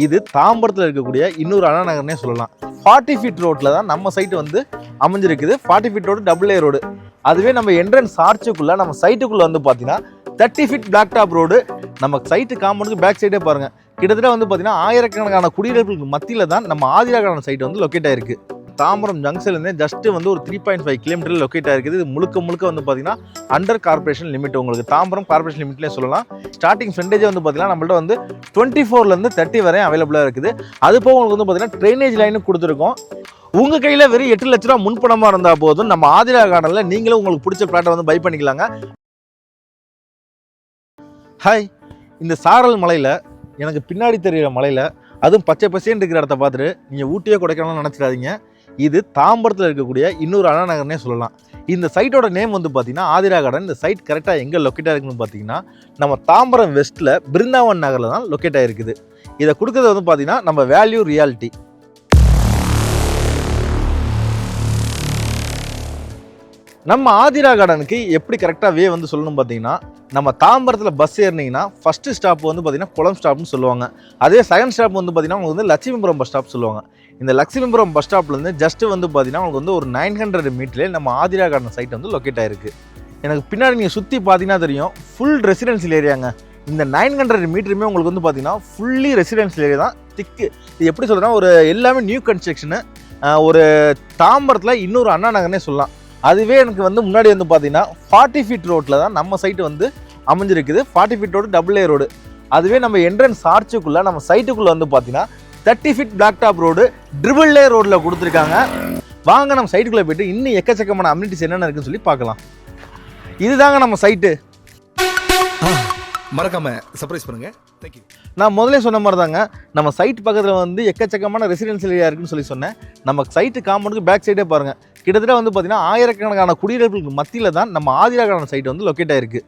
இது தாம்பரத்தில் இருக்கக்கூடிய இன்னொரு அண்ணா நகர்னே சொல்லலாம். 40 ஃபீட் ரோட்டில் தான் நம்ம சைட்டு வந்து அமைஞ்சிருக்குது. 40 feet road double A road. அதுவே நம்ம என்ட்ரன்ஸ் ஆர்ச்சுக்குள்ளே நம்ம சைட்டுக்குள்ளே வந்து பார்த்தீங்கன்னா 30 ஃபீட் பிளாக் டாப் ரோடு. நம்ம சைட்டு காம்பவுண்டுக்கு பேக் சைடே பாருங்கள், கிட்டத்தட்ட வந்து பார்த்தீங்கன்னா ஆயிரக்கணக்கான குடியிருப்புகளுக்கு மத்தியில் தான் நம்ம ஆதிரா கார்டன் சைட்டு வந்து லொக்கேட் ஆயிருக்கு. தாம்பரம் ஜங்ஷன்லேருந்து ஜஸ்ட் வந்து ஒரு 3.5 கிலோமீட்டர் லொக்கேட் ஆயிருக்குது. இது முழுக்க வந்து பார்த்தீங்கன்னா அண்டர் கார்பரேஷன் லிமிட். உங்களுக்கு தாம்பரம் கார்பரேஷன் லிமிட்லேயே சொல்லலாம். ஸ்டார்டிங் ஃப்ரண்டேஜ் வந்து பார்த்தீங்கன்னா நம்மள்ட்ட வந்து 24லேருந்து 30 வரை அவைலபிளாக இருக்குது. அது போக உங்களுக்கு வந்து பார்த்தீங்கன்னா ட்ரைனேஜ் லைனும் கொடுத்துருக்கோம். உங்கள் கையில் வெறும் 8 லட்ச ரூபா முன்பணமாக இருந்தால் போதும், நம்ம ஆதிரா கார்டனில் நீங்களும் உங்களுக்கு பிடிச்ச பிளாட்டை வந்து பை பண்ணிக்கலாங்க. ஹாய், இந்த சாரல் மலையில் எனக்கு பின்னாடி தெரிகிற மலையில் அதுவும் பச்சை பசேன்னு இருக்கிற இடத்த பார்த்துட்டு நீங்கள் ஊட்டியே கொடைக்கானல்னு நினச்சிடாதீங்க. இது தாம்பரத்தில் இருக்கக்கூடிய இன்னொரு அண்ணா நகர்னே சொல்லலாம். இந்த சைட்டோட நேம் வந்து பார்த்தீங்கன்னா ஆதிரா கார்டன். இந்த சைட் கரெக்டாக எங்கே லொக்கேட் ஆகிருக்குன்னு பார்த்தீங்கன்னா நம்ம தாம்பரம் வெஸ்ட்டில் பிருந்தாவன் நகரில் தான் லொக்கேட் ஆகிருக்குது. இதை கொடுக்குறது வந்து பார்த்தீங்கன்னா நம்ம வேல்யூ ரியாலிட்டி. நம்ம ஆதிரா கார்டனுக்கு எப்படி கரெக்டாக வே வந்து சொல்லணும் பார்த்தீங்கன்னா, நம்ம தாம்பரத்தில் பஸ் ஏறினீங்கன்னா ஃபஸ்ட்டு ஸ்டாப் வந்து பார்த்தீங்கன்னா குளம் ஸ்டாப்னு சொல்லுவாங்க. அதே செகண்ட் ஸ்டாப் வந்து பார்த்தீங்கன்னா உங்களுக்கு வந்து லட்சுமிபுரம் பஸ் ஸ்டாப் சொல்லுவாங்க. இந்த லட்சுமிபுரம் பஸ் ஸ்டாப்லேருந்து ஜஸ்ட்டு வந்து பார்த்தீங்கன்னா உங்களுக்கு வந்து ஒரு 900 மீட்டர்லேயே நம்ம ஆதிரா கார்டன் சைட் வந்து லொக்கேட் ஆகிருக்கு. எனக்கு பின்னாடி நீங்கள் சுற்றி பார்த்தீங்கன்னா தெரியும், ஃபுல் ரெசிடென்சியல் ஏரியாங்க. இந்த 900 மீட்டருமே உங்களுக்கு வந்து பார்த்தீங்கன்னா ஃபுல்லி ரெசிடென்சியல் ஏரியா தான். திக்கு இது எப்படி சொல்கிறேன்னா, ஒரு எல்லாமே நியூ கன்ஸ்ட்ரக்ஷனு. ஒரு தாம்பரத்தில் இன்னொரு அண்ணா நகர்னே சொல்லலாம். அதுவே எனக்கு வந்து முன்னாடி வந்து பார்த்தீங்கன்னா 40 ஃபீட் ரோட்டில் தான் நம்ம சைட்டு வந்து அமைஞ்சிருக்குது. 40 feet road double A road. அதுவே நம்ம என்ட்ரன்ஸ் ஆர்ச்சுக்குள்ளே நம்ம சைட்டுக்குள்ளே வந்து பார்த்தீங்கன்னா 30 feet black top road triple A ரோடில் கொடுத்துருக்காங்க. வாங்க நம்ம சைட்டுக்குள்ளே போய்ட்டு இன்னும் எக்கச்சக்கமான அம்யூனிட்டிஸ் என்னென்ன இருக்குன்னு சொல்லி பார்க்கலாம். இதுதாங்க நம்ம சைட்டு. மறக்காம சர்ப்ரைஸ் பண்ணுங்க. தேங்க்யூ. நான் முதலே சொன்ன மாதிரி தாங்க, நம்ம சைட் பக்கத்தில் வந்து எக்கச்சக்கமான ரெசிடென்சியல் ஏரியா இருக்குன்னு சொல்லி சொன்னேன். நம்ம சைட்டு காம்பவுண்டுக்கு பேக் சைடே பாருங்கள், கிட்டத்தட்ட வந்து பார்த்தீங்கன்னா ஆயிரக்கணக்கான குடியிருப்புகளுக்கு மத்தியில் தான் நம்ம ஆதிரா கார்டன் சைட் வந்து லொக்கேட் ஆயிருக்கு.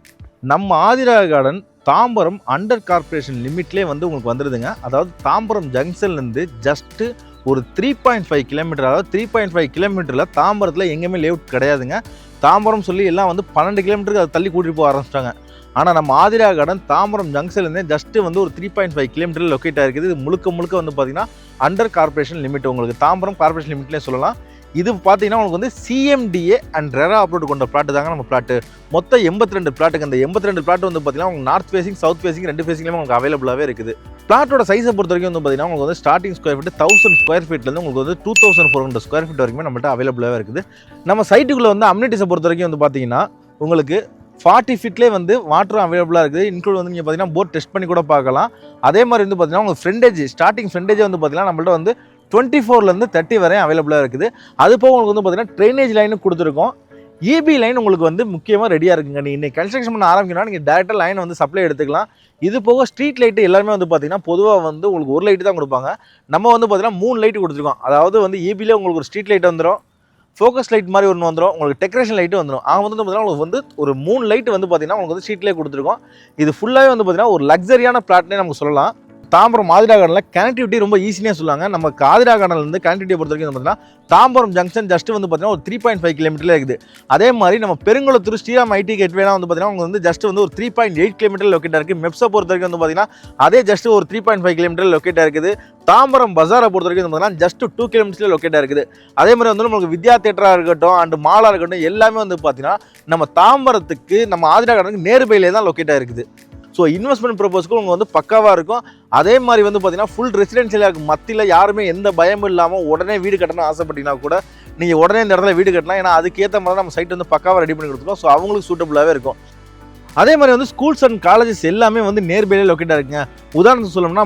நம்ம Aadhira Garden Tambaram under corporation லிமிட்லேயே வந்து உங்களுக்கு வந்துடுதுங்க. அதாவது தாம்பரம் ஜங்ஷன்லேருந்து ஜஸ்ட்டு ஒரு 3.5 கிலோமீட்டர், அதாவது 3.5 கிலோமீட்டரில் தாம்பரத்தில் எங்கேயுமே லேஅவுட் கிடையாதுங்க. தாம்பரம் சொல்லி எல்லாம் வந்து 12 கிலோமீட்டருக்கு அதை தள்ளி கூட்டிகிட்டு போக ஆரம்பிச்சிட்டாங்க. ஆனால் நம்ம ஆதிரா கார்டன் தாம்பரம் ஜங்ஷன்லேருந்தே ஜஸ்ட்டு வந்து ஒரு 3.5 கிலோமீட்டரில் லொக்கேட் ஆகிருக்குது. இது முழுக்க வந்து பார்த்தீங்கன்னா அண்டர் கார்பரேஷன் லிமிட். உங்களுக்கு தாம்பரம் கார்பரேஷன் லிமிட்லேயே சொல்லலாம். இது பார்த்தீங்கன்னா உங்களுக்கு வந்து சிஎம்டிஏ அண்ட் ரெரா அப்ரூவ்ட் கொண்ட பிளாட்டு தாங்க நம்ம பிளாட்டு. மொத்தம் 82 பிளாட்டுங்க. அந்த 82 பிளாட் வந்து பார்த்தீங்கன்னா உங்களுக்கு நார்த் ஃபேசிங் சவுத் ஃபேசிங் 2 ஃபேசிங்லேயும் உங்களுக்கு அவைலபிளாகவே இருக்குது. பிளாட்டோட சைஸை பொறுத்த வரைக்கும் வந்து பார்த்தீங்கன்னா உங்களுக்கு வந்து ஸ்டார்டிங் ஸ்கொயர் ஃபீட் 1000 ஸ்கொயர் ஃபீட்லேருந்து உங்களுக்கு வந்து 2400 ஸ்கொயர் ஃபீட் வரைக்கும் நம்மள்ட்ட அவைலபிளாகவே இருக்குது. நம்ம சைட்டுக்குள்ளே வந்து அம்யூனிட்டிஸை பொறுத்த வரைக்கும் வந்து பார்த்தீங்கன்னா உங்களுக்கு 40 ஃபீட்லேயே வந்து வாட்டரும் அவைலபிளாக இருக்குது. இன்க்ளூட் வந்து நீங்கள் பார்த்தீங்கன்னா போட் டெஸ்ட் பண்ணி கூட பார்க்கலாம். அதே மாதிரி வந்து பார்த்தீங்கன்னா உங்களுக்கு ஃப்ரண்டேஜ் ஸ்டார்டிங் ஃப்ரண்டேஜ் வந்து பார்த்தீங்கன்னா நம்மள்ட்ட வந்து 24லேருந்து 30 வரை அவைலபிளாக இருக்குது. அது போக உங்களுக்கு வந்து பார்த்தீங்கன்னா ட்ரைனேஜ் லைனும் கொடுத்துருக்கோம். இபி லைன் உங்களுக்கு வந்து முக்கியமாக ரெடியாக இருக்குங்க. நீங்கள் இன்னைக்கு கன்ஸ்ட்ரக்ஷன் பண்ண ஆரம்பிக்கணும்னா நீங்கள் டேரெக்டாக லைன் வந்து சப்ளை எடுத்துக்கலாம். இது போக ஸ்ட்ரீட் லைட்டு எல்லாருமே வந்து பார்த்தீங்கன்னா பொதுவாக வந்து உங்களுக்கு ஒரு லைட்டு தான் கொடுப்பாங்க. நம்ம வந்து பார்த்தீங்கன்னா 3 லைட்டு கொடுத்துருக்கோம். அதாவது வந்து இபியில் உங்களுக்கு ஒரு ஸ்ட்ரீட் லைட் வந்துடும், ஃபோக்கஸ் லைட் மாதிரி ஒன்று வந்துடும், உங்களுக்கு டெக்கரேஷன் லைட்டு வந்துடும். அவங்க வந்து பார்த்தீங்கன்னா உங்களுக்கு வந்து ஒரு 3 லைட்டு வந்து பார்த்தீங்கன்னா உங்களுக்கு வந்து ஸ்ட்ரீட்லேயே கொடுத்துருக்கோம். இது ஃபுல்லாகவே வந்து பார்த்தீங்கன்னா ஒரு லக்ஸரியான பிளாட்னே நமக்கு சொல்லலாம். தாம்பரம் ஆதிரா கார்டனில் கனெக்டிவிட்டி ரொம்ப ஈஸினே சொல்லுவாங்க. நம்ம ஆதிரா கார்டன்லேருந்து கனெக்டிவிட்டியை பொறுத்த வரைக்கும் பார்த்தீங்கன்னா தாம்பரம் ஜங்ஷன் ஜஸ்ட் வந்து பார்த்தீங்கன்னா ஒரு 3.5 கிலோமீட்டரில் இருக்குது. அதே மாதிரி நம்ம பெருங்குளத்தூர் ஸ்ரீராம் ஐடி கேட்வேலாம் வந்து பார்த்தீங்கன்னா உங்களுக்கு வந்து ஜஸ்ட் வந்து ஒரு 3.8 கிலோமீட்டர் லொக்கேட்டாக இருக்குது. மெப்ஸை பொறுத்த வரைக்கும் வந்து பார்த்தீங்கன்னா அதே ஜஸ்ட் ஒரு 3.5 கிலோமீட்டர் லொக்கேட்டாக இருக்குது. தாம்பரம் பஜாரை பொறுத்த வரைக்கும் வந்து பார்த்தீங்கன்னா ஜஸ்ட் 2 கிலோமீட்டர்ஸில் லொக்கேட்டாக இருக்குது. அதே மாதிரி வந்து நம்மளுக்கு வித்யா தேட்டராக இருக்கட்டும் அண்ட் மாலாக இருக்கட்டும் எல்லாமே வந்து பார்த்தீங்கன்னா நம்ம தாம்பரத்துக்கு நம்ம ஆதிரா கார்டனுக்கு நேர்பையிலே தான் லொக்கேட்டாக இருக்குது. ஸோ இன்வெஸ்ட்மெண்ட் ப்ரப்போஸ்க்கு உங்களுக்கு வந்து பக்காவாக இருக்கும். அதே மாதிரி வந்து பார்த்தீங்கன்னா ஃபுல் ரெசிடென்ஷியலாக மத்தியில் யாருமே எந்த பயமும் இல்லாமல் உடனே வீடு கட்டணும்னு ஆசைப்பட்டீங்கன்னா கூட நீங்கள் உடனே இந்த இடத்துல வீடு கட்டலாம். ஏன்னா அதுக்கேற்ற மாதிரி நம்ம சைட் வந்து பக்காவாக ரெடி பண்ணி கொடுத்துருக்கோம். ஸோ அவங்களுக்கு சூட்டபுளாகவே இருக்கும். அதே மாதிரி வந்து ஸ்கூல்ஸ் அண்ட் காலேஜஸ் எல்லாமே வந்து நேர்பையிலே லொக்கேட்டாக இருக்குங்க. உதாரணத்துக்கு சொல்லணும்னா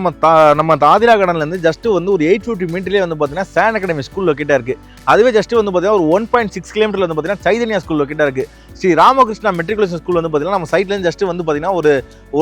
நம்ம ஆதிரா கார்டன்லேருந்து ஜஸ்ட்டு வந்து ஒரு 850 மீட்டர்லேயே வந்து பார்த்தீங்கன்னா சான் அகாடமி ஸ்கூல் லொக்கேட்டாக இருக்குது. அதுவே ஜஸ்ட்டு வந்து பார்த்தீங்கன்னா ஒரு 1.6 கிலோமீட்டரில் வந்து பார்த்தீங்கன்னா சைதன்யா ஸ்கூல் லொக்கேட்டாக இருக்குது. ஸ்ரீ ராமகிருஷ்ணா மெட்ரிகுலேஷன் ஸ்கூல் வந்து பார்த்தீங்கன்னா நம்ம சைட்லேருந்து ஜஸ்ட்டு வந்து பார்த்தீங்கன்னா ஒரு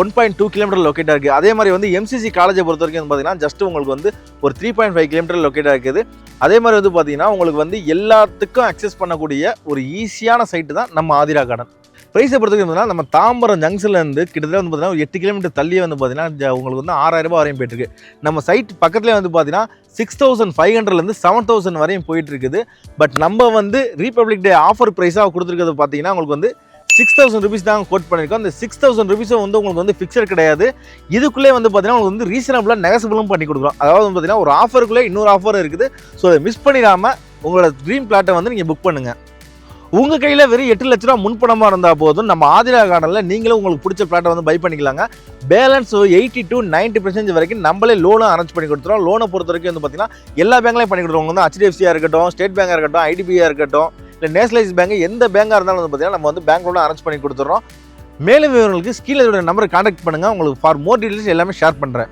1.2 கிலோமீட்டர் லொக்கேட்டாக இருக்குது. அதே மாதிரி வந்து எம்சிசி காலேஜை பொறுத்த வரைக்கும் வந்து பார்த்தீங்கன்னா ஜஸ்ட்டு உங்களுக்கு வந்து ஒரு 3.5 கிலோமீட்டர் லொக்கேட்டாக இருக்குது. அதே மாதிரி வந்து பார்த்தீங்கன்னா உங்களுக்கு வந்து எல்லாத்துக்கும் அக்சஸ் பண்ணக்கூடிய ஒரு ஈஸியான சைட்டு தான் நம்ம ஆதிரா கார்டன். ப்ரைஸை பொறுத்தவரைக்கும் நம்ம தாம்பரம் ஜங்ஷன்லேருந்து கிட்டத்தட்ட வந்து பார்த்தீங்கன்னா ஒரு 8 கிலோமீட்டர் தள்ளியே வந்து பார்த்தீங்கன்னா உங்களுக்கு வந்து 6000 ரூபாய் வரையும் போயிட்டுருக்கு. நம்ம சைட் பக்கத்துலேயே வந்து பார்த்தீங்கன்னா 6500லேருந்து 7000 வரையும் போயிட்டு இருக்குது. பட் நம்ம வந்து ரீபப்ளிக் டே ஆஃபர் ப்ரைஸாக கொடுத்துருக்கிறது பார்த்தீங்கன்னா உங்களுக்கு வந்து 6,000 ருபீஸ் தான் கோட் பண்ணியிருக்கோம். அந்த 6,000 ருபீஸும் வந்து உங்களுக்கு வந்து ஃபிக்ஸட் கிடையாது. இதுக்குள்ளே வந்து பார்த்தீங்கன்னா உங்களுக்கு வந்து ரீசனபிளாக நெகசபிளும் பண்ணி கொடுக்குறோம். அதாவது வந்து பார்த்தீங்கன்னா ஒரு ஆஃபருக்குள்ளே இன்னொரு ஆஃபர் இருக்குது. ஸோ அதை மிஸ் பண்ணிடாமல் உங்களோட ட்ரீம் பிளாட்டை வந்து நீங்கள் புக் பண்ணுங்கள். உங்கள் கையில் வெறும் 8 லட்ச ரூபா முன்பணமாக இருந்தால் போதும், நம்ம ஆதிரா கார்டனில் நீங்களும் உங்களுக்கு பிடிச்ச பிளாட்டை வந்து பை பண்ணிக்கலாங்க. பேலன்ஸ் 80 to 90% வரைக்கும் நம்மளே லோனும் அரேஞ்ச் பண்ணி கொடுத்துருவோம். லோனை பொறுத்த வரைக்கும் வந்து பார்த்தீங்கன்னா எல்லா பேங்க்லையும் பண்ணி கொடுத்துருவோம். வந்து HDFCயாக இருக்கட்டும், ஸ்டேட் பேங்காக இருக்கட்டும், IDBIயாக இருக்கட்டும், இல்லை நேஷனலைஸ் பேங்க், எந்த பேங்காக இருந்தாலும் வந்து பார்த்தீங்கன்னா நம்ம வந்து பேங்க் லோனும் அரேஞ்ச் பண்ணி கொடுத்துட்றோம். மேலும் விவரங்களுக்கு கீழே நம்பரை கான்டாக்ட் பண்ணுங்கள். உங்களுக்கு ஃபார் மோர் டீட்டெயில்ஸ் எல்லாமே ஷேர் பண்ணுறேன்.